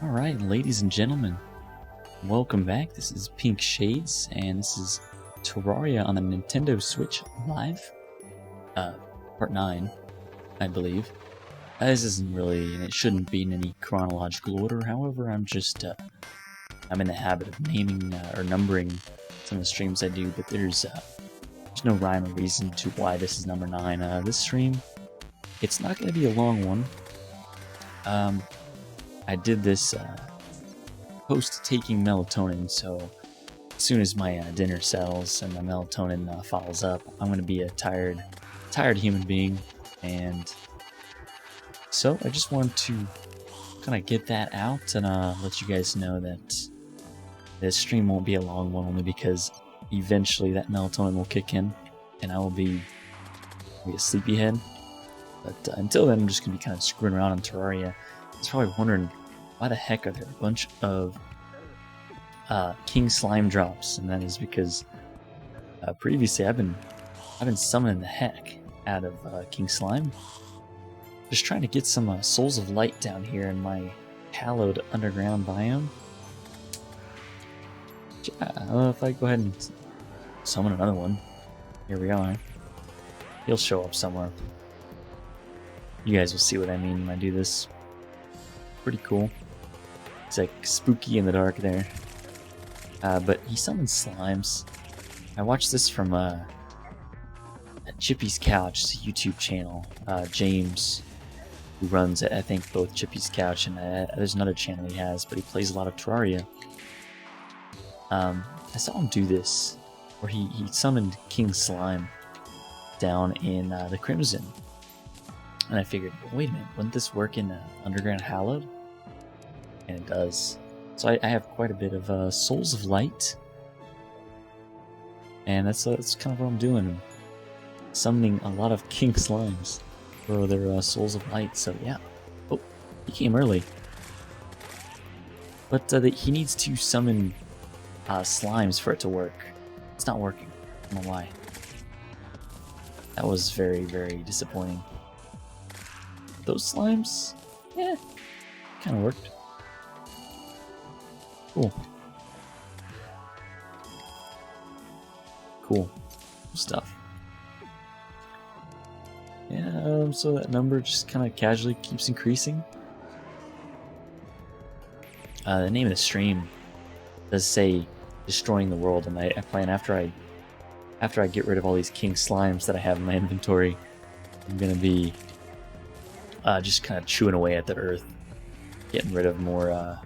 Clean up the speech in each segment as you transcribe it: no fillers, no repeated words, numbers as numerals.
Alright, ladies and gentlemen, welcome back. This is Pink Shades, and this is Terraria on the Nintendo Switch Live. Part 9, I believe. This isn't really, and it shouldn't be in any chronological order, however, I'm in the habit of naming, or numbering some of the streams I do, but there's no rhyme or reason to why this is number 9. This stream, it's not going to be a long one. I did this post taking melatonin, so as soon as my dinner settles and my melatonin follows up, I'm going to be a tired human being, and so I just wanted to kind of get that out and let you guys know that this stream won't be a long one, only because eventually that melatonin will kick in and I will be a sleepyhead. But until then, I'm just going to be kind of screwing around on Terraria. It's probably wondering, why the heck are there a bunch of King Slime drops? And that is because previously I've been summoning the heck out of King Slime, just trying to get some Souls of Light down here in my hallowed underground biome. If I go ahead and summon another one, here we are. He'll show up somewhere. You guys will see what I mean when I do this. Pretty cool. It's like spooky in the dark there. But he summons slimes. I watched this from Chippy's Couch, it's a YouTube channel. James, who runs, I think, both Chippy's Couch and there's another channel he has, but he plays a lot of Terraria. I saw him do this, where he summoned King Slime down in the Crimson. And I figured, wait a minute, wouldn't this work in Underground Hallowed? And it does. So I have quite a bit of Souls of Light. And that's kind of what I'm doing. I'm summoning a lot of King Slimes for their Souls of Light, so yeah. Oh, he came early. But he needs to summon slimes for it to work. It's not working. I don't know why. That was very, very disappointing. Those slimes, yeah, kind of worked. Cool. Cool stuff. Yeah, so that number just kind of casually keeps increasing. The name of the stream does say destroying the world, and I plan after I get rid of all these King Slimes that I have in my inventory, I'm gonna be just kind of chewing away at the earth, getting rid of more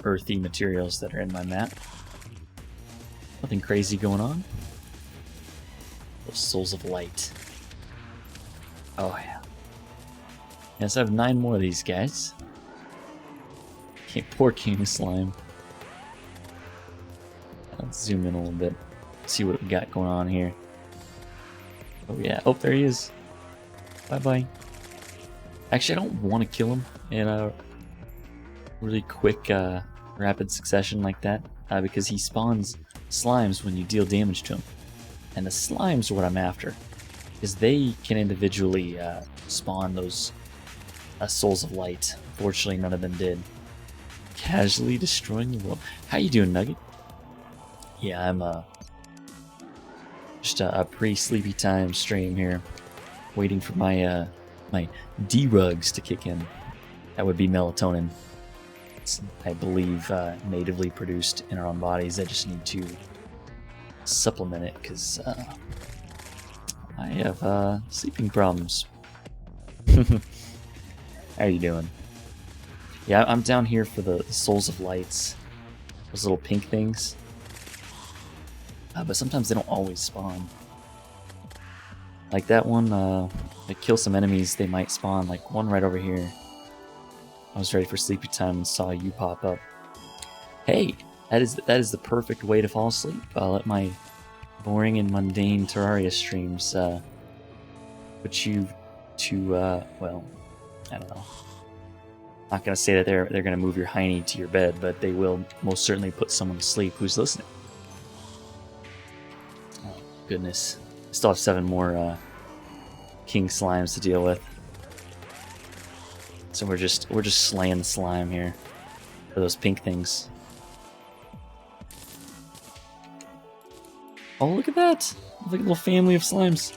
earthy materials that are in my map. Nothing crazy going on. Those Souls of Light. Oh yeah. Yes, I have 9 more of these guys. Okay, poor King Slime. Let's zoom in a little bit, see what we got going on here. Oh yeah, oh there he is. Bye bye. Actually, I don't want to kill him in a really quick, rapid succession like that, because he spawns slimes when you deal damage to him. And the slimes are what I'm after, because they can individually spawn those Souls of Light. Unfortunately, none of them did. Casually destroying the world. How you doing, Nugget? Yeah, I'm just a pre-sleepy time stream here, waiting for my my D-rugs to kick in. That would be melatonin. It's, I believe, natively produced in our own bodies. I just need to supplement it because I have sleeping problems. How are you doing? Yeah, I'm down here for the Souls of Lights, those little pink things. But sometimes they don't always spawn. Like that one, I kill some enemies, they might spawn. Like one right over here. I was ready for sleepy time and saw you pop up. Hey, that is the perfect way to fall asleep. I'll let my boring and mundane Terraria streams put you to well, I don't know. Not gonna say that they're gonna move your hiney to your bed, but they will most certainly put someone to sleep who's listening. Oh goodness. I still have 7 more King Slimes to deal with. So we're just slaying slime here. For those pink things. Oh, look at that! Like a little family of slimes.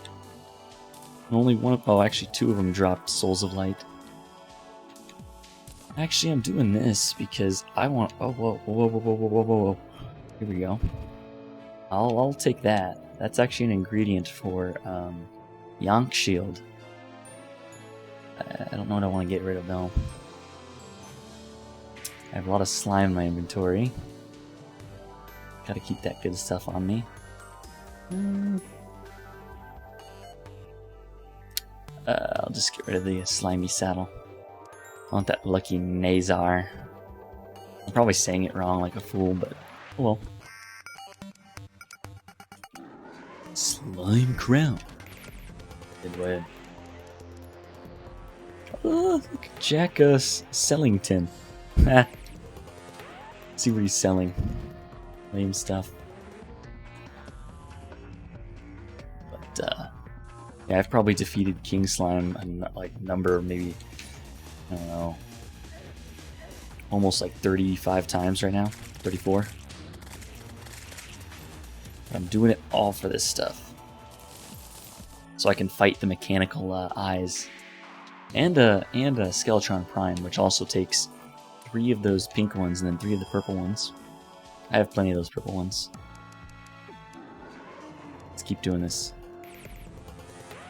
And only one of... Oh, actually, two of them dropped Souls of Light. Actually, I'm doing this because I want... Oh, whoa, whoa, whoa, whoa, whoa, whoa, whoa. Here we go. I'll take that. That's actually an ingredient for Yonk Shield. I don't know what I want to get rid of, though. I have a lot of slime in my inventory. Gotta keep that good stuff on me. I'll just get rid of the slimy saddle. I want that lucky Nazar. I'm probably saying it wrong like a fool, but oh well. Slime crown. Good way. Oh, look at Jack Sellington. See what he's selling. Lame stuff. But yeah, I've probably defeated King Slime a like number, maybe, I don't know, almost like 35 times right now. 34. I'm doing it all for this stuff. So I can fight the mechanical eyes. And a Skeletron Prime, which also takes 3 of those pink ones and then 3 of the purple ones. I have plenty of those purple ones. Let's keep doing this.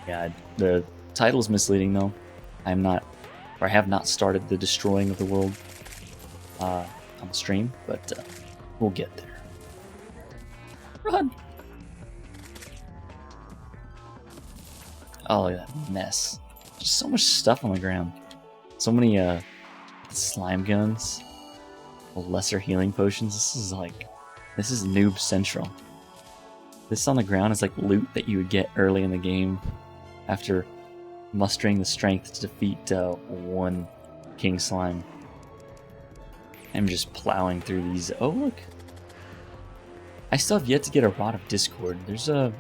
Yeah, the title's misleading though. I have not started the destroying of the world on the stream, but we'll get there. Run! Oh, look at that mess. Just so much stuff on the ground. So many slime guns, lesser healing potions. This is noob central. This on the ground is like loot that you would get early in the game after mustering the strength to defeat one King Slime. I'm just plowing through these. Oh look, I still have yet to get a Rod of Discord. There's those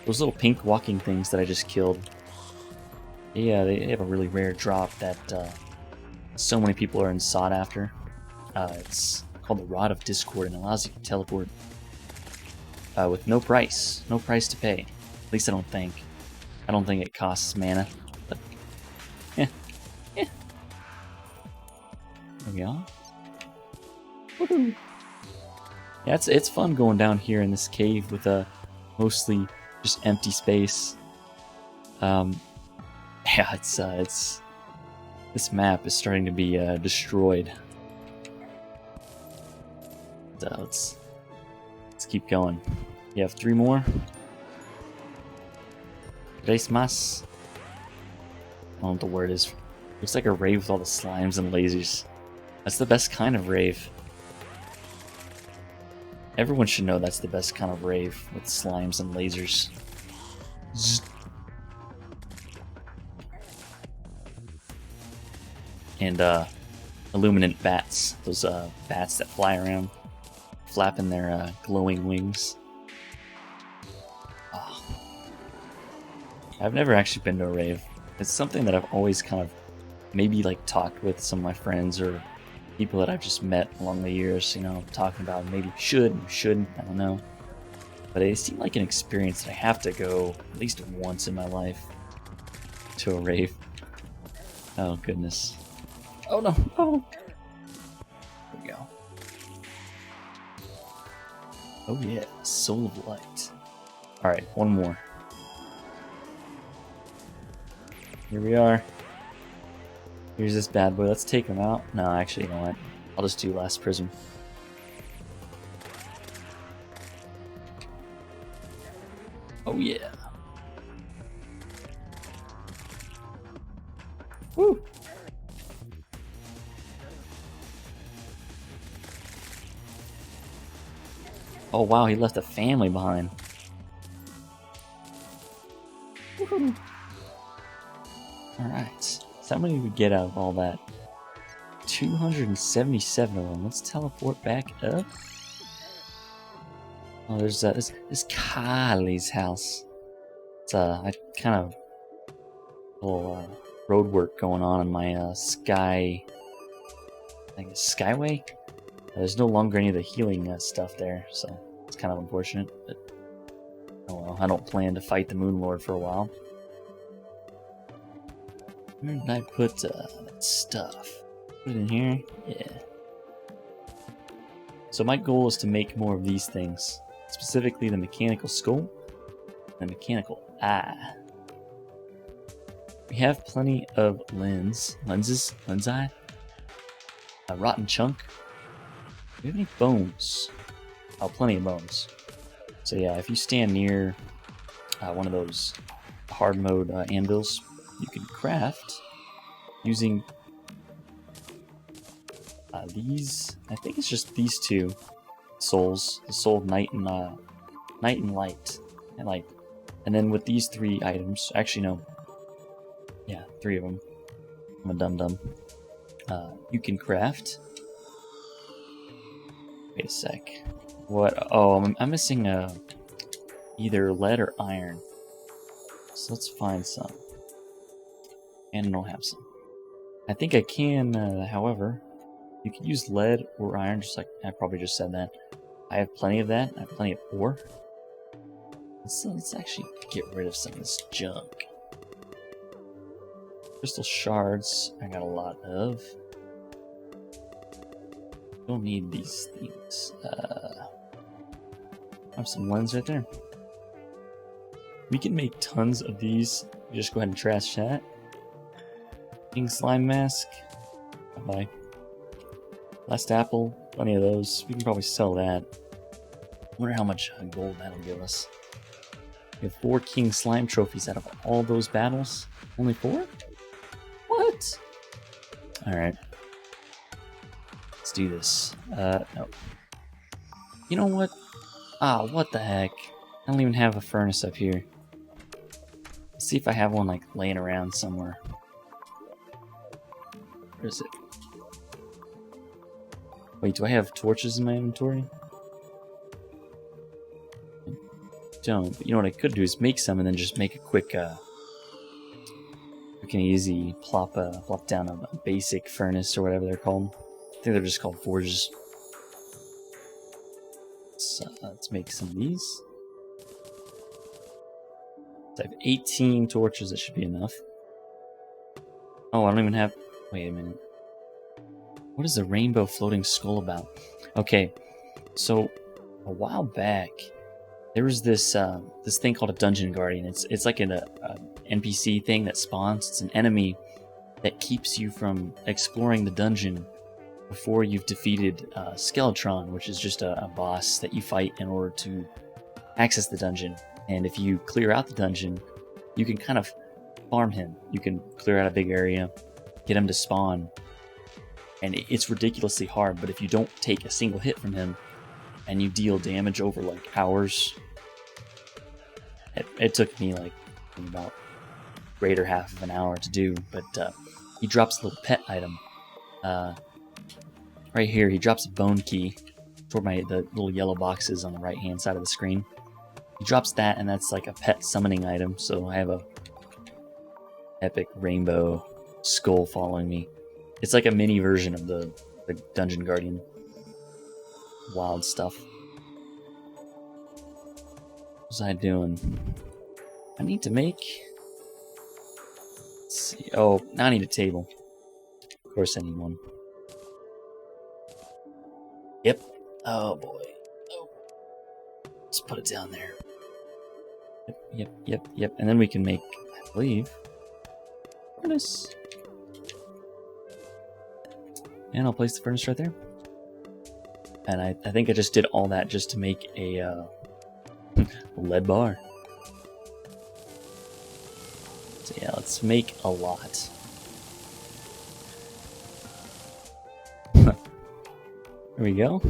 little pink walking things that I just killed. Yeah, they have a really rare drop that so many people are sought after. It's called the Rod of Discord and allows you to teleport with no price to pay. At least I don't think. I don't think it costs mana. But yeah. There we go. Woohoo! Yeah, it's fun going down here in this cave with a mostly just empty space. Yeah, it's this map is starting to be destroyed. So let's keep going. You have 3 more. Tres más. I don't know what the word is. Looks like a rave with all the slimes and lasers. That's the best kind of rave. Everyone should know that's the best kind of rave with slimes and lasers. Zzz. And illuminant bats. Those bats that fly around, flapping their glowing wings. Oh. I've never actually been to a rave. It's something that I've always kind of maybe like talked with some of my friends or people that I've just met along the years, you know, talking about maybe shouldn't, I don't know. But it seemed like an experience that I have to go at least once in my life to a rave. Oh goodness. Oh no, oh! There we go. Oh yeah, Soul of Light. Alright, one more. Here we are. Here's this bad boy. Let's take him out. No, actually, you know what? I'll just do Last Prism. Oh yeah. Woo! Oh wow, he left a family behind. Alright, so how many did we get out of all that? 277 of them. Let's teleport back up. Oh, there's this Kylie's house. It's I kind of a little road work going on in my sky I guess Skyway. There's no longer any of the healing stuff there, so it's kind of unfortunate. But oh well, I don't plan to fight the Moon Lord for a while. Where did I put that stuff? Put it in here? Yeah. So my goal is to make more of these things. Specifically the mechanical skull and the mechanical eye. We have plenty of lenses, eye, a rotten chunk. Do we have any bones? Oh, plenty of bones. So yeah, if you stand near one of those hard mode anvils, you can craft using these. I think it's just these two souls: the soul of night and light, and then with these 3 items, actually no, yeah, 3 of them. I'm a dum-dum. You can craft. Wait a sec. What? Oh, I'm missing either lead or iron. So let's find some. And I don't have some. I think I can, however, you can use lead or iron, just like I probably just said that. I have plenty of that. I have plenty of ore. Let's actually get rid of some of this junk. Crystal shards, I got a lot of. Don't need these things. I have some lens right there. We can make tons of these. You just go ahead and trash that. King slime mask. Bye. Last apple. Plenty of those. We can probably sell that. I wonder how much gold that'll give us. We have 4 king slime trophies out of all those battles. Only 4? What? Alright. Let's do this. No. You know what? Ah, what the heck? I don't even have a furnace up here. Let's see if I have one like laying around somewhere. Where is it? Wait, do I have torches in my inventory? I don't. But you know what I could do is make some and then just make a quick, quick and easy plop down a basic furnace or whatever they're called. I think they're just called forges. Let's make some of these. So I have 18 torches, that should be enough. Oh, I don't even have... Wait a minute. What is the rainbow floating skull about? Okay, so a while back, there was this this thing called a dungeon guardian. It's like an NPC thing that spawns. It's an enemy that keeps you from exploring the dungeon before you've defeated Skeletron, which is just a boss that you fight in order to access the dungeon. And if you clear out the dungeon, you can kind of farm him. You can clear out a big area, get him to spawn, and it's ridiculously hard. But if you don't take a single hit from him, and you deal damage over like hours, it took me like about greater half of an hour to do. But he drops a little pet item. Right here, he drops a bone key toward the little yellow boxes on the right-hand side of the screen. He drops that, and that's like a pet summoning item. So I have a epic rainbow skull following me. It's like a mini version of the Dungeon Guardian. Wild stuff. What was I doing? I need to make... Let's see. Oh, now I need a table. Of course I need one. Yep. Oh boy. Oh. Let's put it down there. Yep. And then we can make, I believe, furnace. And I'll place the furnace right there. And I think I just did all that just to make a lead bar. So yeah, let's make a lot. There we go.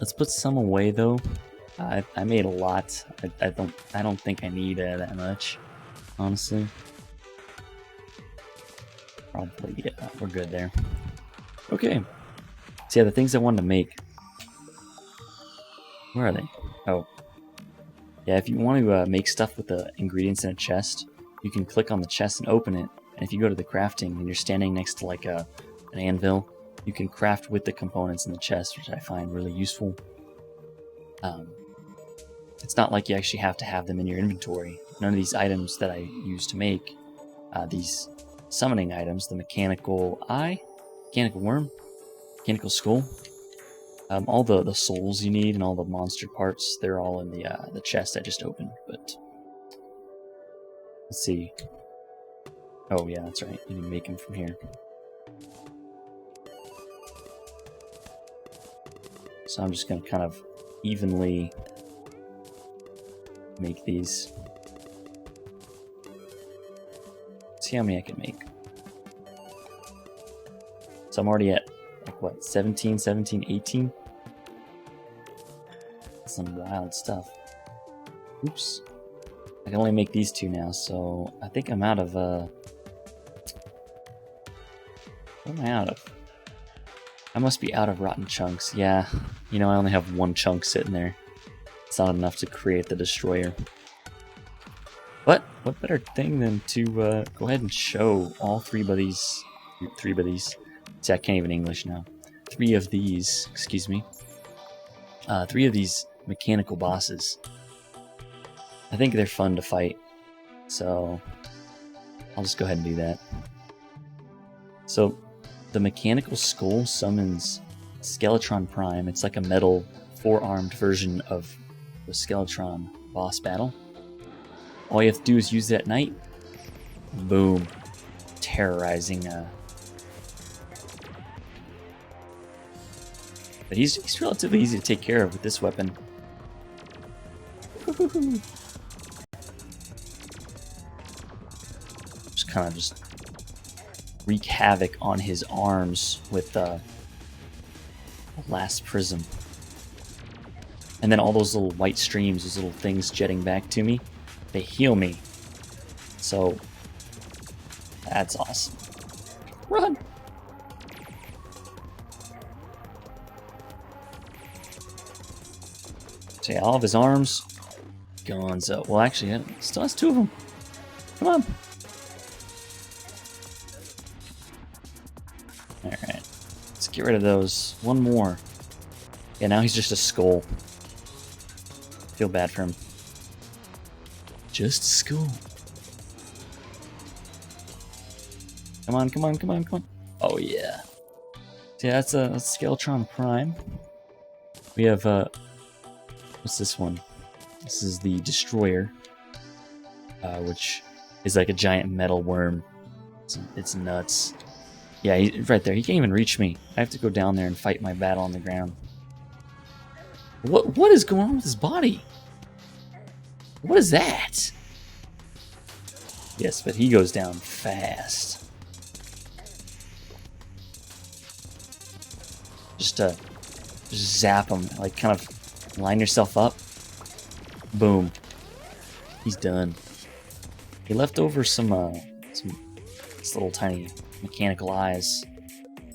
Let's put some away though. I made a lot. I don't think I need that much, honestly. Probably, yeah, we're good there. Okay. So yeah, the things I wanted to make. Where are they? Oh. Yeah, if you want to make stuff with the ingredients in a chest, you can click on the chest and open it, And if you go to the crafting and you're standing next to like an anvil, you can craft with the components in the chest, which I find really useful. It's not like you actually have to have them in your inventory. None of these items that I use to make these summoning items, the mechanical eye, mechanical worm, mechanical skull, all the souls you need and all the monster parts, they're all in the chest I just opened. But let's see. Oh yeah, that's right. You can make them from here. So I'm just going to kind of evenly make these. See how many I can make. So I'm already at, like, what, 17, 18? That's some wild stuff. Oops. I can only make these 2 now, so I think I'm out of, what am I out of? I must be out of rotten chunks. Yeah, you know, I only have 1 chunk sitting there. It's not enough to create the destroyer. But what better thing than to go ahead and show all 3 of these. See, I can't even English now. 3 of these, excuse me. 3 of these mechanical bosses. I think they're fun to fight, so I'll just go ahead and do that. So the mechanical skull summons Skeletron Prime. It's like a metal 4-armed version of the Skeletron boss battle. All you have to do is use it at night. Boom. Terrorizing. But he's relatively easy to take care of with this weapon. Just kind of just wreak havoc on his arms with the last prism. And then all those little white streams, those little things jetting back to me, they heal me. So that's awesome. Run! So yeah, all of his arms, gonzo. Well, actually, it still has 2 of them. Come on. Alright. Let's get rid of those. 1 more. Yeah, now he's just a skull. Feel bad for him. Just a skull. Come on, come on, come on, come on. Oh, yeah. So yeah, that's a Skeletron Prime. We have, what's this one? This is the Destroyer, which is like a giant metal worm. It's nuts. Yeah, right there. He can't even reach me. I have to go down there and fight my battle on the ground. What is going on with his body? What is that? Yes, but he goes down fast. Just zap him. Like, kind of line yourself up. Boom. He's done. He left over some little tiny mechanical eyes.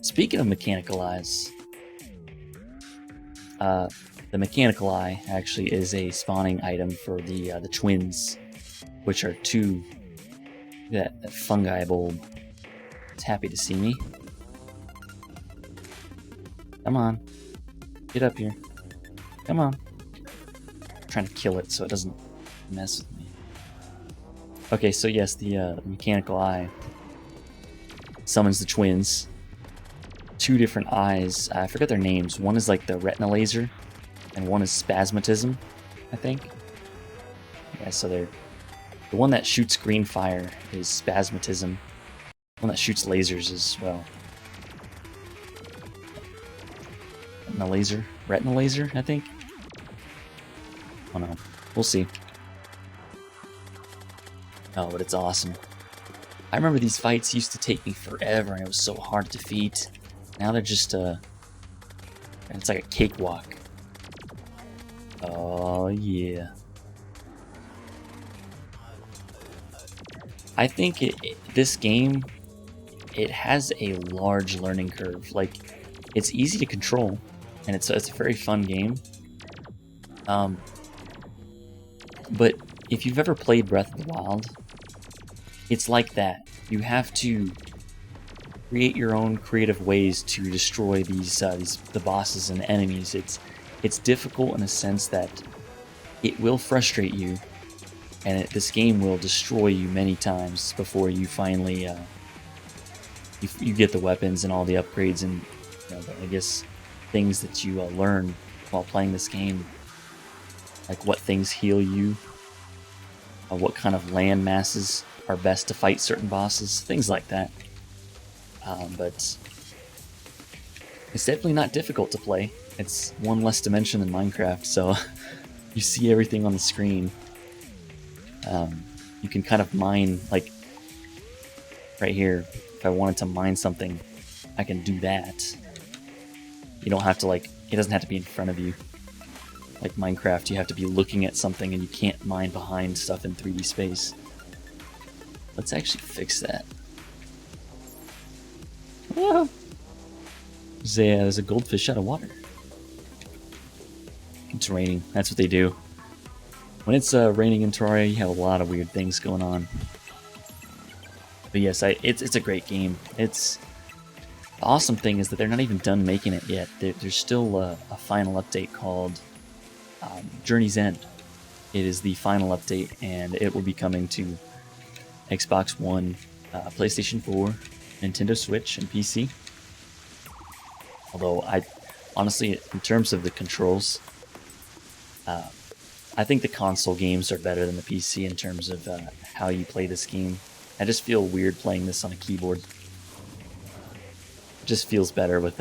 Speaking of mechanical eyes, the mechanical eye actually is a spawning item for the twins, which are 2. That fungi bulb. It's happy to see me. Come on, get up here. Come on. I'm trying to kill it so it doesn't mess with me. Okay, so yes, the mechanical eye summons the twins. 2 different eyes. I forgot their names. One is like the retina laser, and one is spasmatism, I think. Yeah, so they're the one that shoots green fire is spasmatism. The one that shoots lasers is, well, retina laser, I think. Oh no, we'll see. Oh, but it's awesome. I remember these fights used to take me forever, and it was so hard to defeat. Now they're just it's like a cakewalk. Oh yeah. I think this game, it has a large learning curve. Like, it's easy to control, and it's a very fun game. But if you've ever played Breath of the Wild, it's like that. you have to create your own creative ways to destroy the bosses and enemies. It's difficult in a sense that it will frustrate you, and this game will destroy you many times before you finally you get the weapons and all the upgrades and I guess things that you learn while playing this game, like what things heal you, what kind of land masses are best to fight certain bosses, things like that. But it's definitely not difficult to play. It's one less dimension than Minecraft, so you see everything on the screen. You can kind of mine, like right here, if I wanted to mine something, I can do that. You don't have to, like, it doesn't have to be in front of you. Like Minecraft, you have to be looking at something and you can't mine behind stuff in 3D space. Let's actually fix that. Whoa. There's a goldfish out of water. It's raining. That's what they do. When it's raining in Terraria, you have a lot of weird things going on. But yes, it's a great game. The awesome thing is that they're not even done making it yet. There's still a final update called Journey's End. It is the final update, and it will be coming to Xbox One, PlayStation 4, Nintendo Switch, and PC. Although, honestly, in terms of the controls, I think the console games are better than the PC in terms of how you play this game. I just feel weird playing this on a keyboard. It just feels better with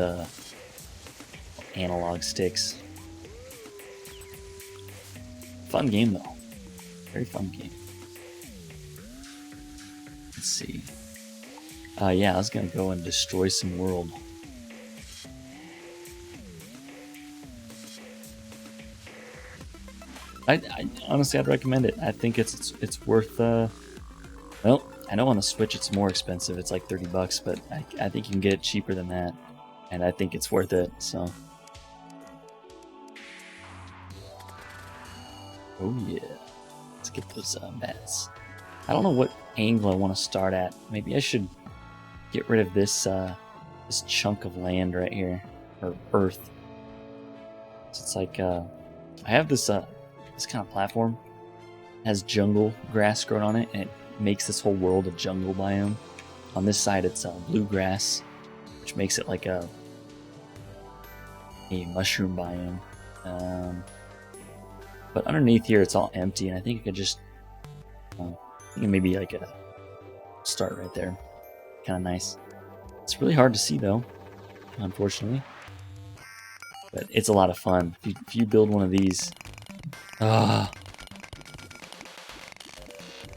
analog sticks. Fun game, though. Very fun game. Let's see. Yeah, I was gonna go and destroy some world. I honestly, I'd recommend it. I think it's worth. Well, I know on the Switch it's more expensive. It's like $30, but I think you can get it cheaper than that, and I think it's worth it. So. Oh yeah, let's get those mats. I don't know what angle I want to start at. Maybe I should get rid of this this chunk of land right here, or earth. So it's like I have this this kind of platform. It has jungle grass growing on it, and it makes this whole world a jungle biome. On this side, it's blue grass, which makes it like a mushroom biome. But underneath here, it's all empty, and I think I could just maybe like a start right there. Kind of nice. It's really hard to see though, unfortunately. But it's a lot of fun. If you build one of these,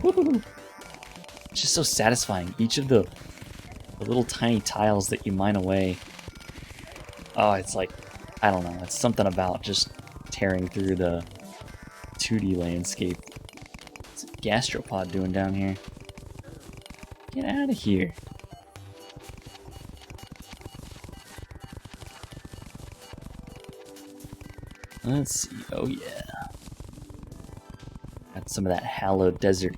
woo-hoo. It's just so satisfying. Each of the little tiny tiles that you mine away. Oh, it's like, I don't know. It's something about just tearing through the 2D landscape. What's a gastropod doing down here? Get out of here. Let's see. Oh yeah. Got some of that hallowed desert.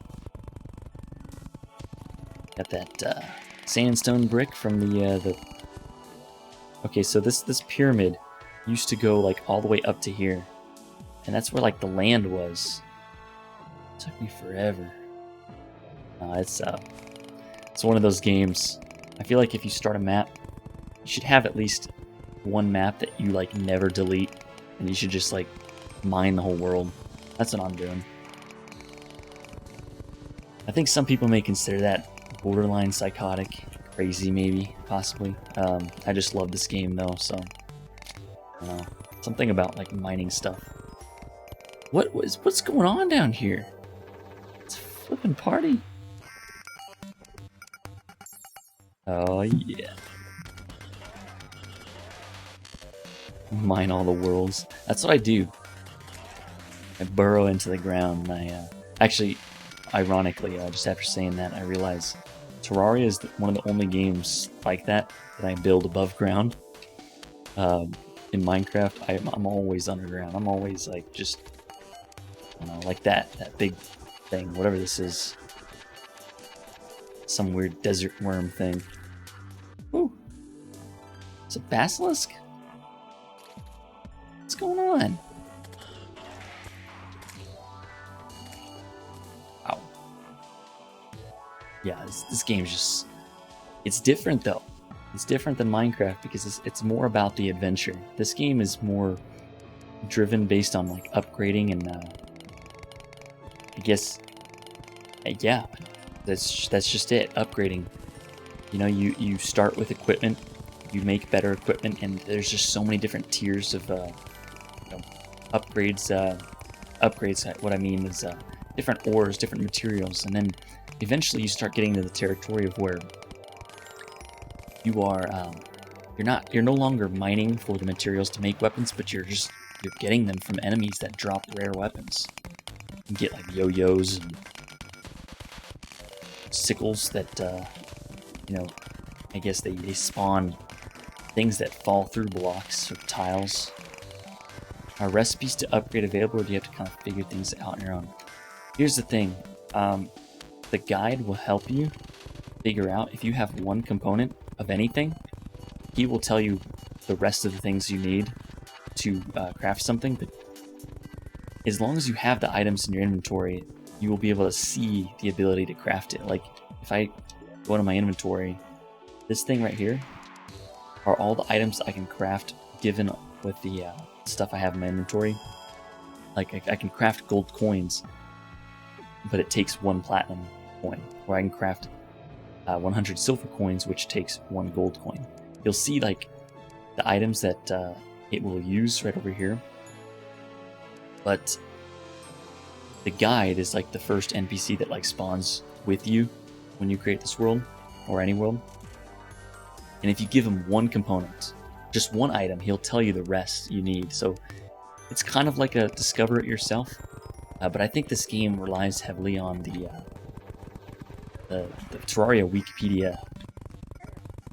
Got that sandstone brick from the. Okay, so this pyramid used to go like all the way up to here, and that's where like the land was. It took me forever. It's one of those games. I feel like if you start a map, you should have at least one map that you like never delete, and you should just like mine the whole world. That's what I'm doing. I think some people may consider that borderline psychotic, crazy maybe, possibly. I just love this game though, so I don't know. Something about like mining stuff. What's going on down here? It's a flippin' party. Oh yeah. Mine all the worlds. That's what I do. I burrow into the ground, and I actually, ironically, just after saying that, I realize Terraria is one of the only games like that I build above ground. In Minecraft, I'm always underground. I'm always like just, like that big thing, whatever this is. some weird desert worm thing. Ooh. It's a basilisk? What's going on? Wow. Yeah, this game's just... It's different, though. It's different than Minecraft because it's more about the adventure. This game is more driven based on, like, upgrading and, I guess... yeah, that's just it, upgrading. You know, you start with equipment, you make better equipment, and there's just so many different tiers of upgrades. Upgrades, what I mean is different ores, different materials, and then eventually you start getting to the territory of where you are you're no longer mining for the materials to make weapons, but you're getting them from enemies that drop rare weapons. You get like yo-yos and sickles that I guess they spawn things that fall through blocks or tiles. Are recipes to upgrade available, or do you have to kind of figure things out on your own? Here's the thing. The guide will help you figure out if you have one component of anything. He will tell you the rest of the things you need to craft something, but as long as you have the items in your inventory, you will be able to see the ability to craft it. Like, if I go into my inventory, this thing right here are all the items I can craft given with the stuff I have in my inventory. Like, I can craft gold coins, but it takes 1 platinum coin. Or I can craft 100 silver coins, which takes 1 gold coin. You'll see, like, the items that it will use right over here. But the guide is like the first NPC that like spawns with you when you create this world, or any world. And if you give him 1 component, just 1 item, he'll tell you the rest you need. So it's kind of like a discover it yourself. But I think this game relies heavily on the Terraria Wikipedia.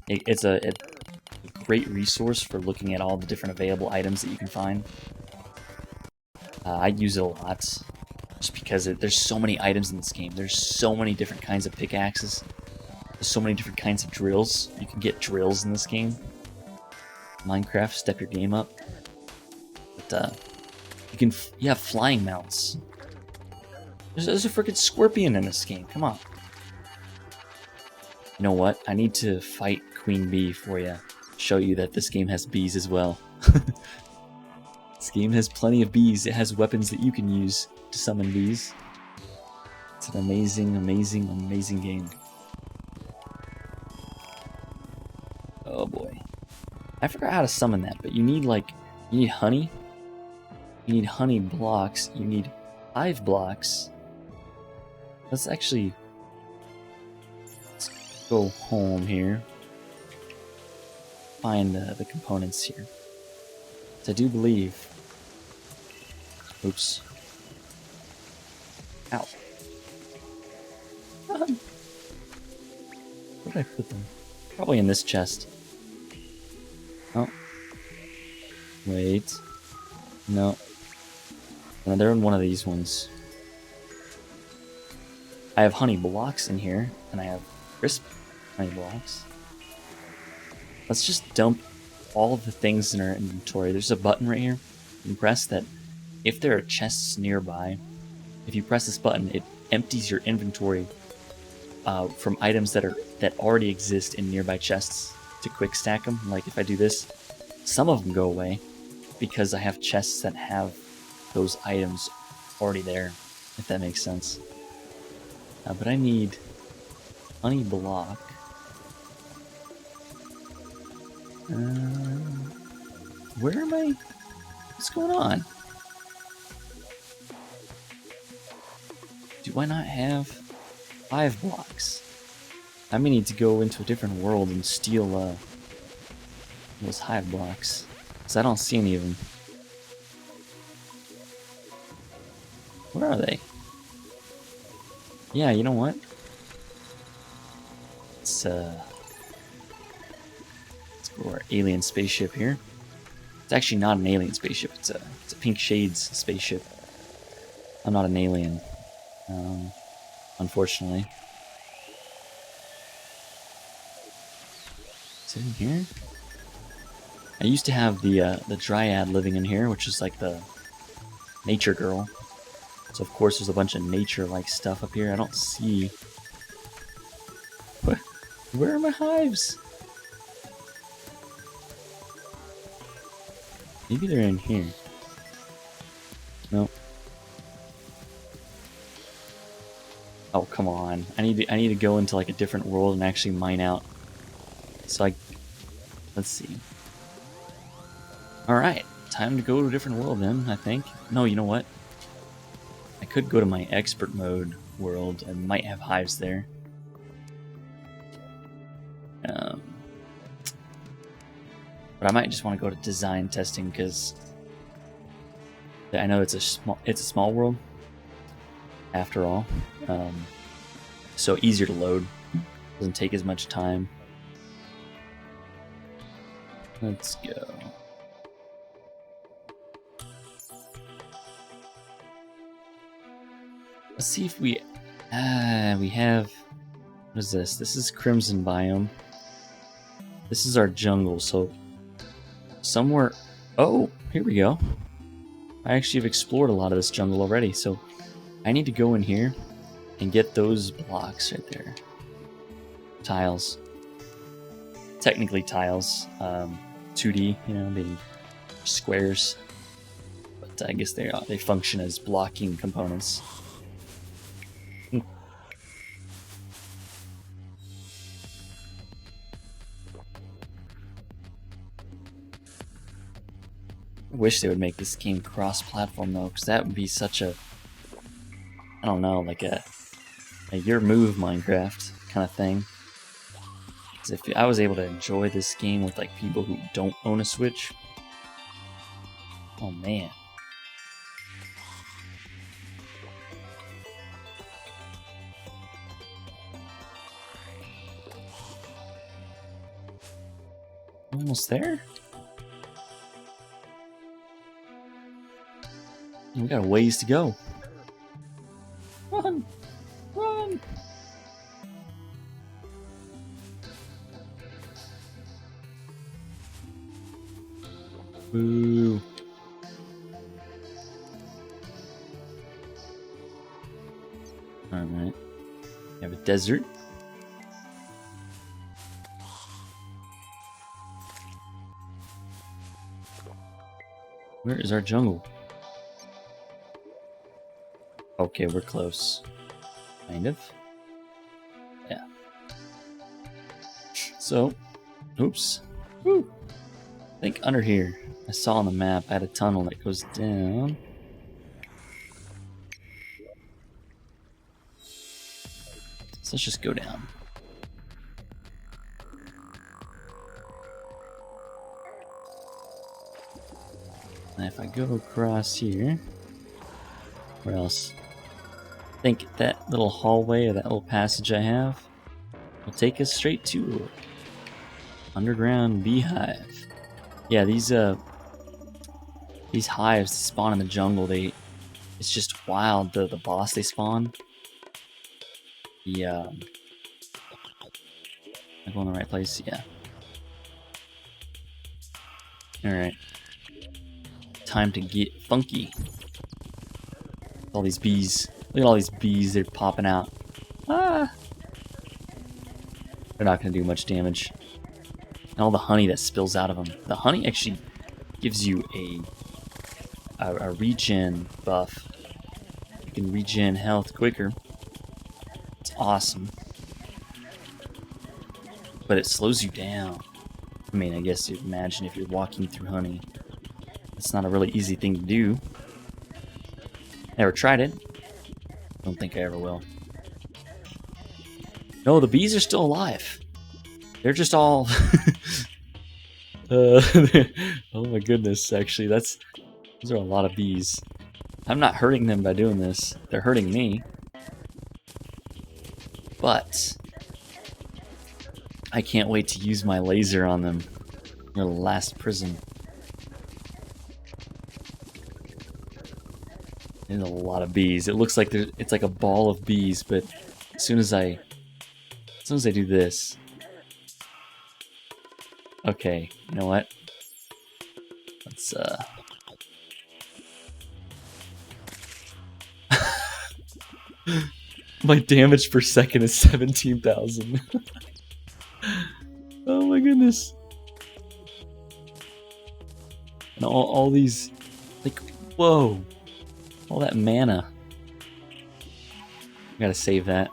It's a great resource for looking at all the different available items that you can find. I use it a lot, just because there's so many items in this game. There's so many different kinds of pickaxes. There's so many different kinds of drills. You can get drills in this game. Minecraft, step your game up. But you have flying mounts. There's a freaking scorpion in this game. Come on. You know what? I need to fight Queen Bee for you. Show you that this game has bees as well. This game has plenty of bees. It has weapons that you can use to summon bees. It's an amazing, amazing, amazing game. Oh boy. I forgot how to summon that, but you need honey. You need honey blocks. You need hive blocks. Let's go home here. Find the components here. So I do believe... Oops. Ow. Where did I put them? Probably in this chest. Oh. Wait. No. No, they're in one of these ones. I have honey blocks in here, and I have crisp honey blocks. Let's just dump all of the things in our inventory. There's a button right here. You can press that. If there are chests nearby, if you press this button, it empties your inventory from items that already exist in nearby chests to quick stack them. Like if I do this, some of them go away because I have chests that have those items already there, if that makes sense. But I need honey block. Where am I? What's going on? Do I not have 5 blocks? I may need to go into a different world and steal those hive blocks, because I don't see any of them. Where are they? Yeah, you know what? Let's go to our alien spaceship here. It's actually not an alien spaceship. It's a Pink Shades spaceship. I'm not an alien, unfortunately. Is it in here? I used to have the dryad living in here, which is like the nature girl. So of course there's a bunch of nature-like stuff up here. I don't see... Where are my hives? Maybe they're in here. Nope. Oh, come on. I need to go into like a different world and actually mine out. So let's see. Alright, time to go to a different world then, I think. No, you know what? I could go to my expert mode world and might have hives there. But I might just want to go to design testing because I know it's a small world after all. So easier to load. Doesn't take as much time. Let's go. Let's see if we have, what is this? This is Crimson Biome. This is our jungle, so somewhere, oh, here we go. I actually have explored a lot of this jungle already, so I need to go in here and get those blocks right there. Tiles. Technically tiles. 2D, you know, being squares. But I guess they function as blocking components. I wish they would make this game cross-platform though, because that would be such a, I don't know, like a your move Minecraft kind of thing. Because if I was able to enjoy this game with like people who don't own a Switch, oh man. Almost there? We got a ways to go. Run! Run! Boo! Alright. We have a desert. Where is our jungle? Okay, we're close. Kind of. Yeah. So, oops. Woo. I think under here, I saw on the map, I had a tunnel that goes down. So let's just go down. And if I go across here, where else? I think that little hallway or that little passage I have will take us straight to underground beehive. Yeah, these hives spawn in the jungle. It's just wild. The boss they spawn. Yeah. Am I going in the right place? Yeah. Alright. Time to get funky. All these bees. Look at all these bees, they're popping out. Ah! They're not going to do much damage. And all the honey that spills out of them. The honey actually gives you a regen buff. You can regen health quicker. It's awesome. But it slows you down. I mean, I guess you imagine if you're walking through honey. It's not a really easy thing to do. Never tried it. Don't think I ever will. No, the bees are still alive. They're just all... oh my goodness, actually, those are a lot of bees. I'm not hurting them by doing this. They're hurting me. But I can't wait to use my laser on them. They're the last prison. There's a lot of bees. It looks like it's like a ball of bees, but as soon as I do this, Okay, you know what? Let's my damage per second is 17,000. Oh my goodness. And all these, like, whoa. All that mana. I gotta save that.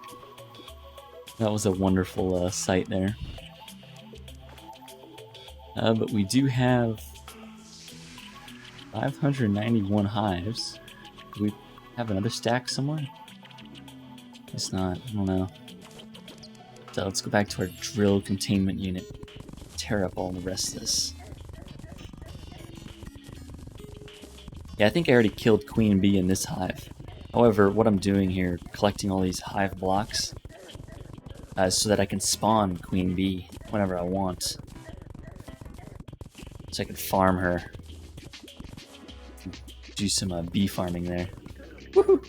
That was a wonderful sight there. But we do have 591 hives. Do we have another stack somewhere? It's not. I don't know. So let's go back to our drill containment unit. Tear up all the rest of this. Yeah, I think I already killed Queen Bee in this hive. However, what I'm doing here, collecting all these hive blocks, so that I can spawn Queen Bee whenever I want. So I can farm her. Do some bee farming there. Woohoo!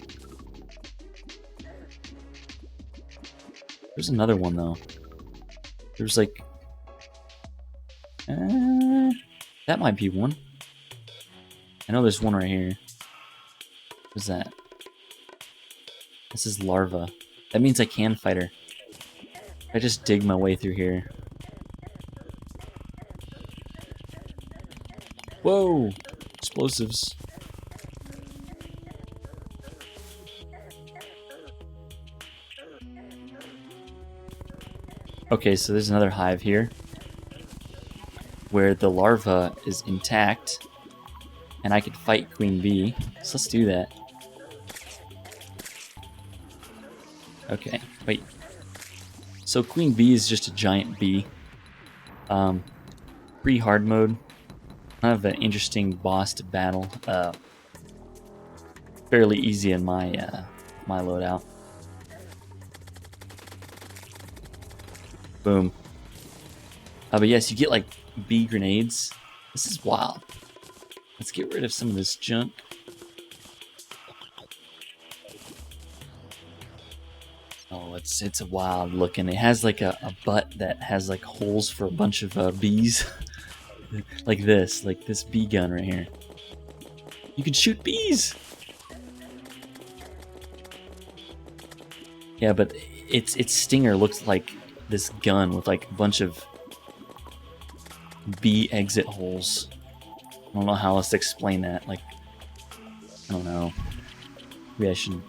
There's another one though. There's like... that might be one. I know there's one right here. What's that? This is larva. That means I can fight her. I just dig my way through here. Whoa! Explosives. Okay, so there's another hive here where the larva is intact and I can fight Queen Bee. So let's do that. Okay, wait. So Queen Bee is just a giant bee. Free hard mode. Kind of an interesting boss to battle. Fairly easy in my my loadout. Boom. But yes, you get like bee grenades. This is wild. Let's get rid of some of this junk. Oh, it's a wild looking. It has like a butt that has like holes for a bunch of bees. like this bee gun right here. You can shoot bees. Yeah, but its stinger looks like this gun with like a bunch of bee exit holes. I don't know how else to explain that. Like, I don't know. Maybe I should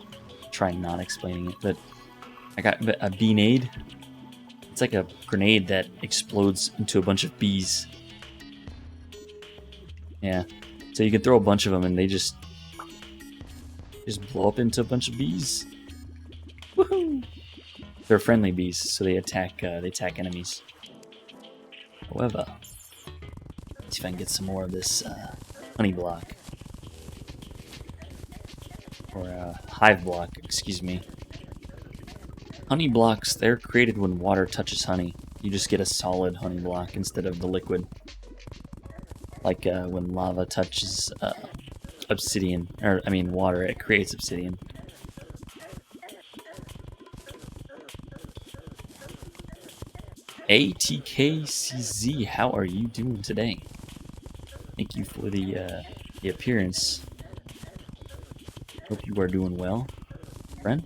try not explaining it. But I got a bee-nade. It's like a grenade that explodes into a bunch of bees. Yeah. So you can throw a bunch of them and they just blow up into a bunch of bees. Woohoo! They're friendly bees, so they attack enemies. However, let's see if I can get some more of this honey block. Or hive block, excuse me. Honey blocks, they're created when water touches honey. You just get a solid honey block instead of the liquid. Like when lava touches obsidian, or I mean water, it creates obsidian. ATKCZ, how are you doing today? Thank you for the appearance. Hope you are doing well, friend.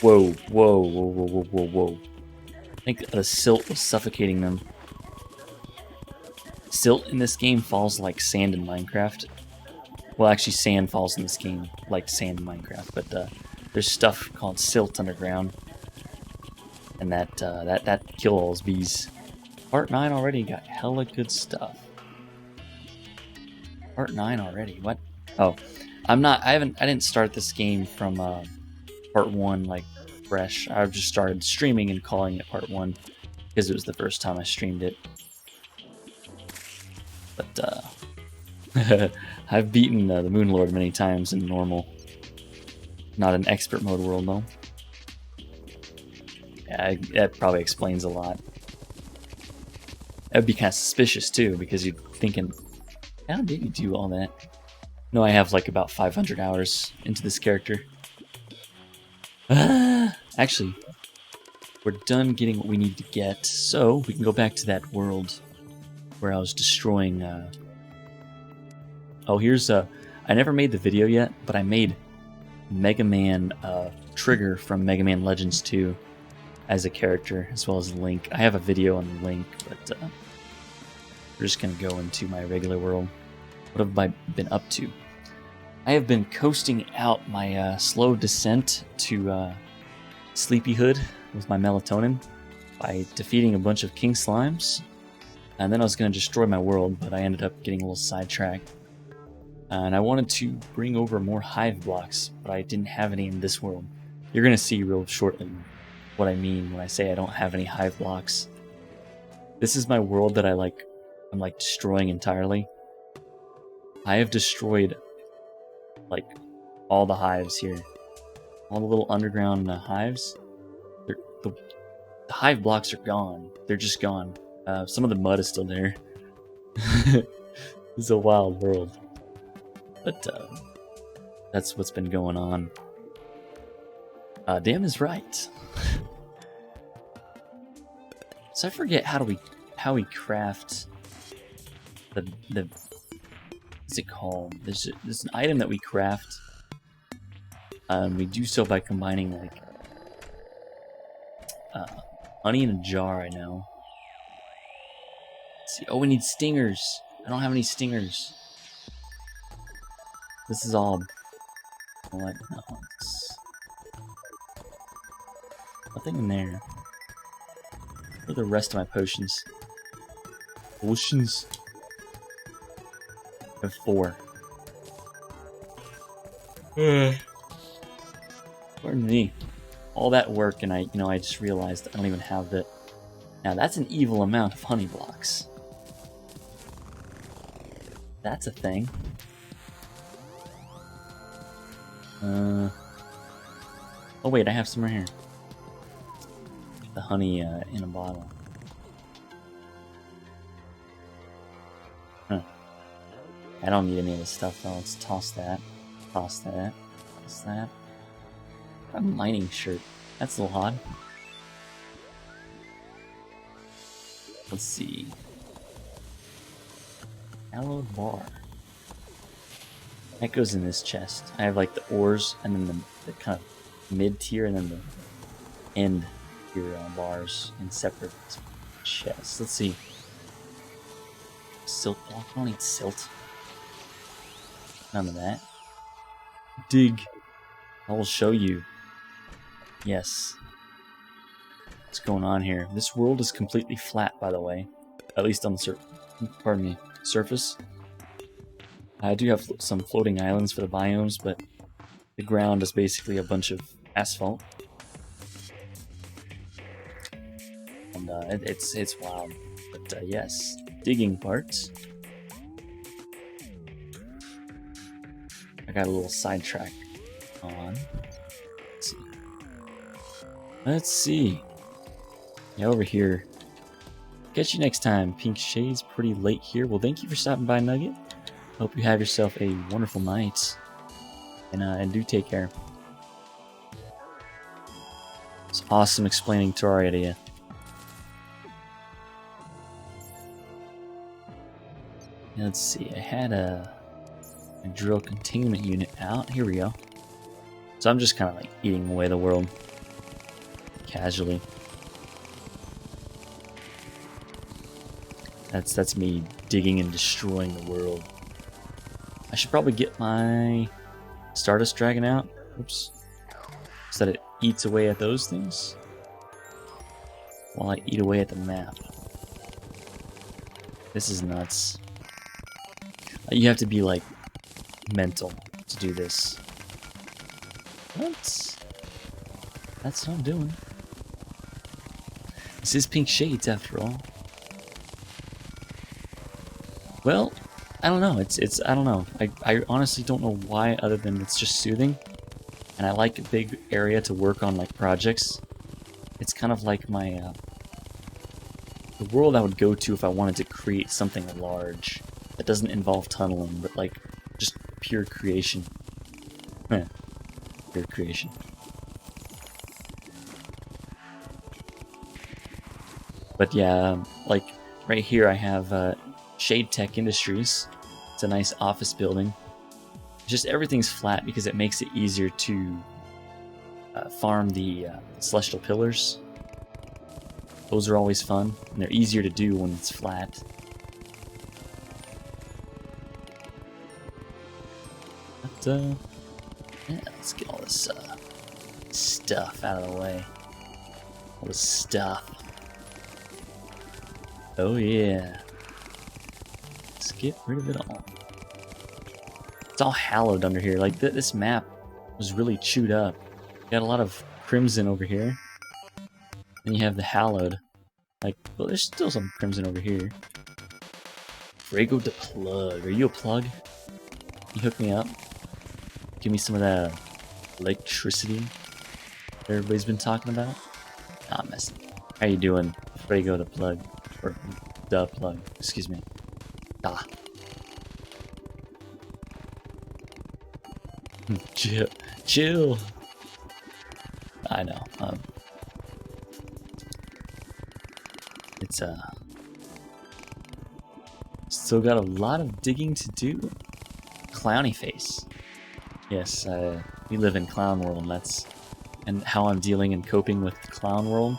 Whoa, whoa, whoa, whoa, whoa, whoa, whoa. I think the silt was suffocating them. Silt in this game falls like sand in Minecraft. Well, actually, sand falls in this game like sand in Minecraft, but there's stuff called silt underground, and that kills bees. Part 9 already got hella good stuff. Part 9 already. What? Oh, I didn't start this game from part 1 like fresh. I just started streaming and calling it part 1 because it was the first time I streamed it. But I've beaten the Moon Lord many times in normal. Not an expert mode world though. Yeah, that probably explains a lot. That'd be kind of suspicious too, because you're thinking, how did you do all that? No, I have like about 500 hours into this character. Actually, we're done getting what we need to get, so we can go back to that world where I was destroying. Oh, here's I never made the video yet, but I made Mega Man Trigger from Mega Man Legends 2 as a character, as well as Link. I have a video on Link, but we're just gonna go into my regular world. What have I been up to? I have been coasting out my slow descent to sleepyhood with my melatonin by defeating a bunch of king slimes, and then I was going to destroy my world, but I ended up getting a little sidetracked, and I wanted to bring over more hive blocks, but I didn't have any in this world. You're going to see real shortly what I mean when I say I don't have any hive blocks. This is my world that I'm like destroying entirely. I have destroyed like all the hives here, all the little underground hives. The hive blocks are gone. They're just gone. Some of the mud is still there. It's a wild world, but that's what's been going on. Dan is right. So I forget how we craft the what's it called? There's an item that we craft. We do so by combining like honey in a jar. I know. Let's see. Oh, we need stingers. I don't have any stingers. This is all. What? No, nothing in there. Where are the rest of my potions? Potions. I have 4. Pardon me. All that work, and I just realized I don't even have that. Now that's an evil amount of honey blocks. That's a thing. Oh wait, I have some right here. The honey in a bottle. Huh. I don't need any of this stuff though. Let's toss that. Toss that. Toss that. A mining shirt. That's a little odd. Let's see. Hallowed bar. That goes in this chest. I have like the ores and then the kind of mid tier and then the end tier bars in separate chests. Let's see. Silt block. I don't need silt. None of that. Dig. I will show you. Yes. What's going on here? This world is completely flat, by the way. At least on the surface. I do have some floating islands for the biomes, but the ground is basically a bunch of asphalt. And it's wild. But yes, digging parts. I got a little sidetrack on. Let's see. Yeah, over here. Catch you next time. Pink Shade's pretty late here. Well, thank you for stopping by, Nugget. Hope you have yourself a wonderful night. And do take care. It's awesome explaining Terraria to you. Now, let's see. I had a drill containment unit out. Here we go. So I'm just kind of like eating away the world. Casually. That's me digging and destroying the world. I should probably get my Stardust Dragon out. Oops. So that it eats away at those things. While I eat away at the map. This is nuts. You have to be like mental to do this. What? That's what I'm doing. This is Pink Shades after all. Well, I don't know. I don't know. I honestly don't know why, other than it's just soothing. And I like a big area to work on like projects. It's kind of like my the world I would go to if I wanted to create something large that doesn't involve tunneling, but like just pure creation. Pure creation. But yeah, like right here I have Shade Tech Industries. It's a nice office building. Just everything's flat because it makes it easier to farm the celestial pillars. Those are always fun, and they're easier to do when it's flat. But, yeah, let's get all this stuff out of the way. All this stuff. Oh yeah. Let's get rid of it all. It's all hallowed under here. Like, this map was really chewed up. You got a lot of crimson over here. And you have the hallowed. Like, well, there's still some crimson over here. Frago the plug. Are you a plug? You hook me up? Give me some of that electricity that everybody's been talking about? Nah, I'm messing. How you doing, Frago the plug? Or the plug, excuse me. Ah. Chill. Chill. I know. It's still got a lot of digging to do. Clowny face. Yes, we live in Clown World, and how I'm dealing and coping with Clown World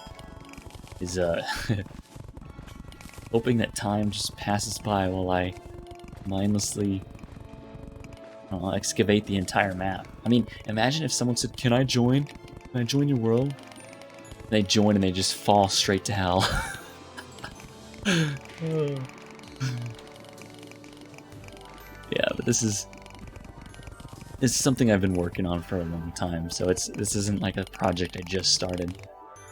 is hoping that time just passes by while I mindlessly excavate the entire map. I mean, imagine if someone said, "Can I join? Can I join your world?" And they join and they just fall straight to hell. Yeah, but this is something I've been working on for a long time, so this isn't like a project I just started.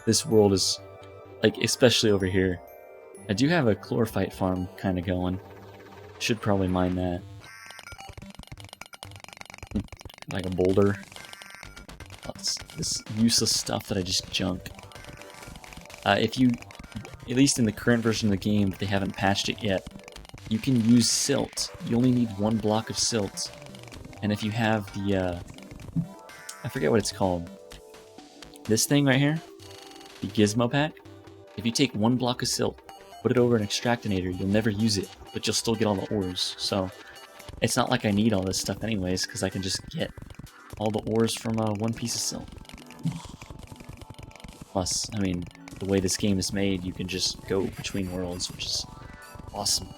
This world is, like, especially over here. I do have a chlorophyte farm kind of going. Should probably mine that. Like a boulder. Oh, this useless stuff that I just junk. If you, at least in the current version of the game, if they haven't patched it yet, you can use silt. You only need 1 block of silt. And if you have the, I forget what it's called. This thing right here, the gizmo pack. If you take 1 block of silt, put it over an extractinator, you'll never use it, but you'll still get all the ores. So it's not like I need all this stuff anyways, because I can just get all the ores from 1 piece of silt. Plus, I mean, the way this game is made, you can just go between worlds, which is awesome.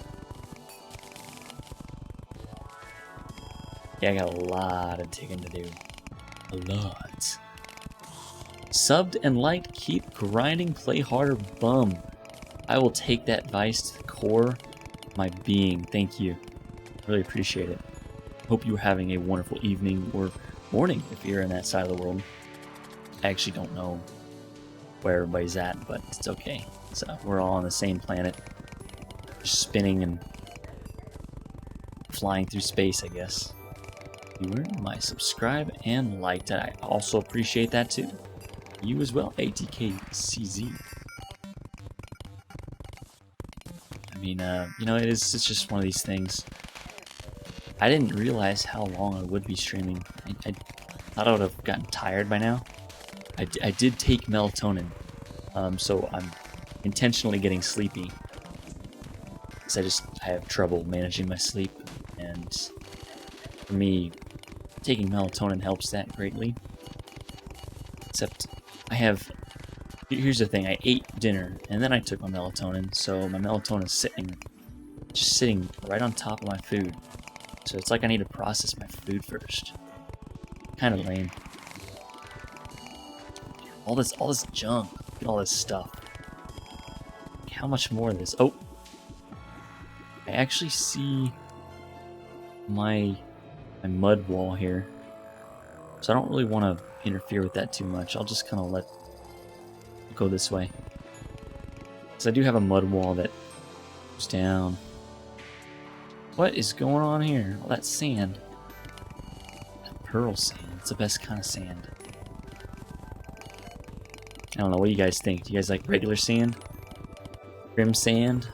Yeah, I got a lot of digging to do. A lot. Subbed and liked, keep grinding, play harder, bum. I will take that advice to the core of my being. Thank you. Really appreciate it. Hope you're having a wonderful evening or morning if you're in that side of the world. I actually don't know where everybody's at, but it's okay. So we're all on the same planet. Just spinning and flying through space, I guess. You earned my subscribe and like that. I also appreciate that too. You as well, ATKCZ. I mean, you know, it's just one of these things. I didn't realize how long I would be streaming. I thought I would have gotten tired by now. I did take melatonin, so I'm intentionally getting sleepy. Because I have trouble managing my sleep, and for me, taking melatonin helps that greatly. Except, here's the thing, I ate dinner, and then I took my melatonin, so my melatonin is just sitting right on top of my food. So it's like I need to process my food first. Kind of lame. All this junk, look at all this stuff. How much more of this? Oh! I actually see my mud wall here. So I don't really want to interfere with that too much. I'll just kind of let it go this way. So I do have a mud wall that goes down. What is going on here? All that sand. That pearl sand. It's the best kind of sand. I don't know, what do you guys think? Do you guys like regular sand? Crim sand?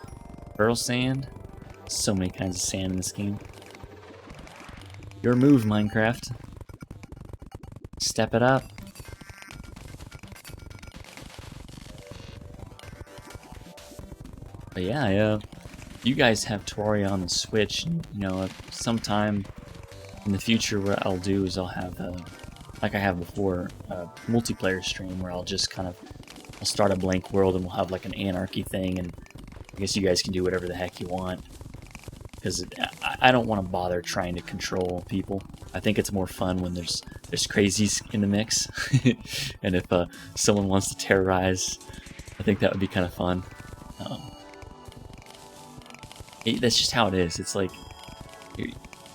Pearl sand? So many kinds of sand in this game. Your move, Minecraft. Step it up. But yeah, you guys have Terraria on the Switch. And, you know, sometime in the future, what I'll do is I'll have, like I have before, a multiplayer stream where I'll just kind of, I'll start a blank world and we'll have like an anarchy thing, and I guess you guys can do whatever the heck you want. Because I don't want to bother trying to control people. I think it's more fun when there's crazies in the mix. And if someone wants to terrorize, I think that would be kind of fun. That's just how it is. It's like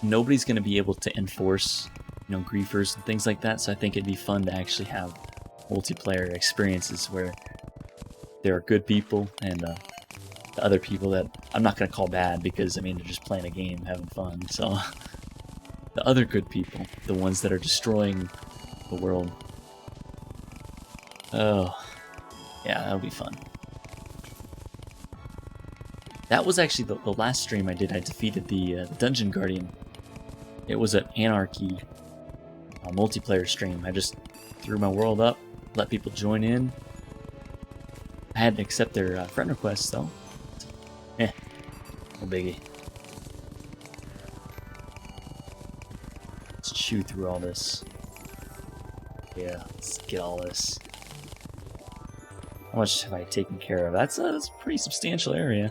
nobody's going to be able to enforce, you know, griefers and things like that. So I think it'd be fun to actually have multiplayer experiences where there are good people and the other people that I'm not going to call bad, because I mean they're just playing a game, having fun. So the other good people, the ones that are destroying the world. Oh, yeah, that'll be fun. That was actually the last stream I did. I defeated the Dungeon Guardian. It was an Anarchy multiplayer stream. I just threw my world up, let people join in. I had to accept their friend requests, though. No biggie. Let's chew through all this. Yeah, let's get all this. How much have I taken care of? That's a pretty substantial area.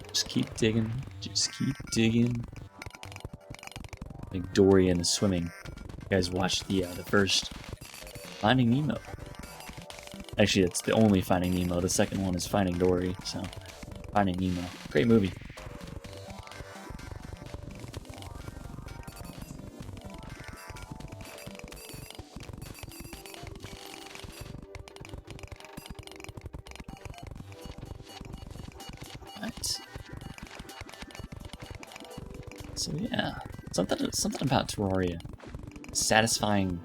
Just keep digging. Just keep digging. Like Dory and the swimming. You guys watched the first Finding Nemo. Actually, it's the only Finding Nemo. The second one is Finding Dory. So, Finding Nemo. Great movie. So yeah, something about Terraria, satisfying,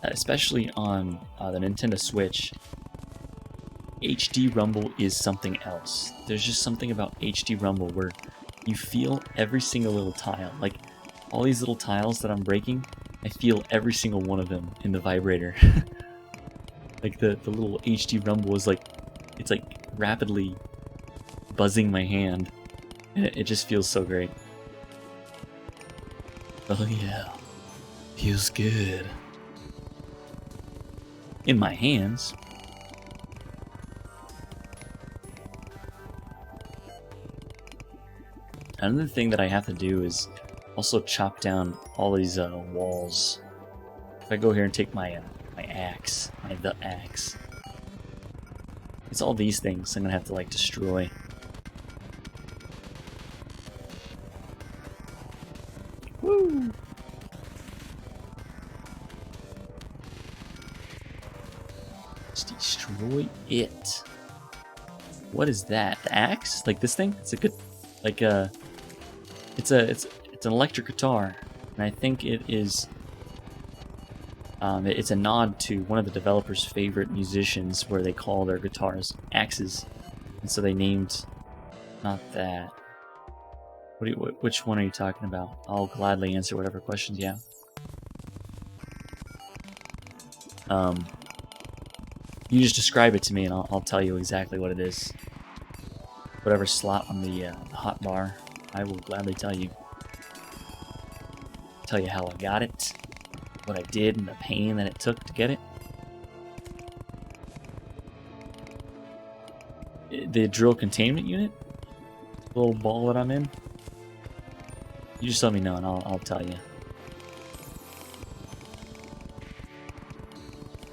especially on the Nintendo Switch. HD Rumble is something else. There's just something about HD Rumble where you feel every single little tile. Like all these little tiles that I'm breaking, I feel every single one of them in the vibrator. Like the little HD Rumble is like, it's like rapidly buzzing my hand, and it just feels so great. Oh yeah, feels good. In my hands. Another thing that I have to do is also chop down all these walls. If I go here and take my axe, the axe, it's all these things I'm gonna have to like destroy. Woo! Just destroy it. What is that? The axe? Like this thing? It's a good, like it's an electric guitar, and I think it is. It's a nod to one of the developers' favorite musicians, where they call their guitars axes, and so they named not that. Which one are you talking about? I'll gladly answer whatever questions you have. You just describe it to me and I'll tell you exactly what it is. Whatever slot on the hot bar, I will gladly tell you. Tell you how I got it, what I did, and the pain that it took to get it. The drill containment unit? The little ball that I'm in? You just let me know and I'll tell you.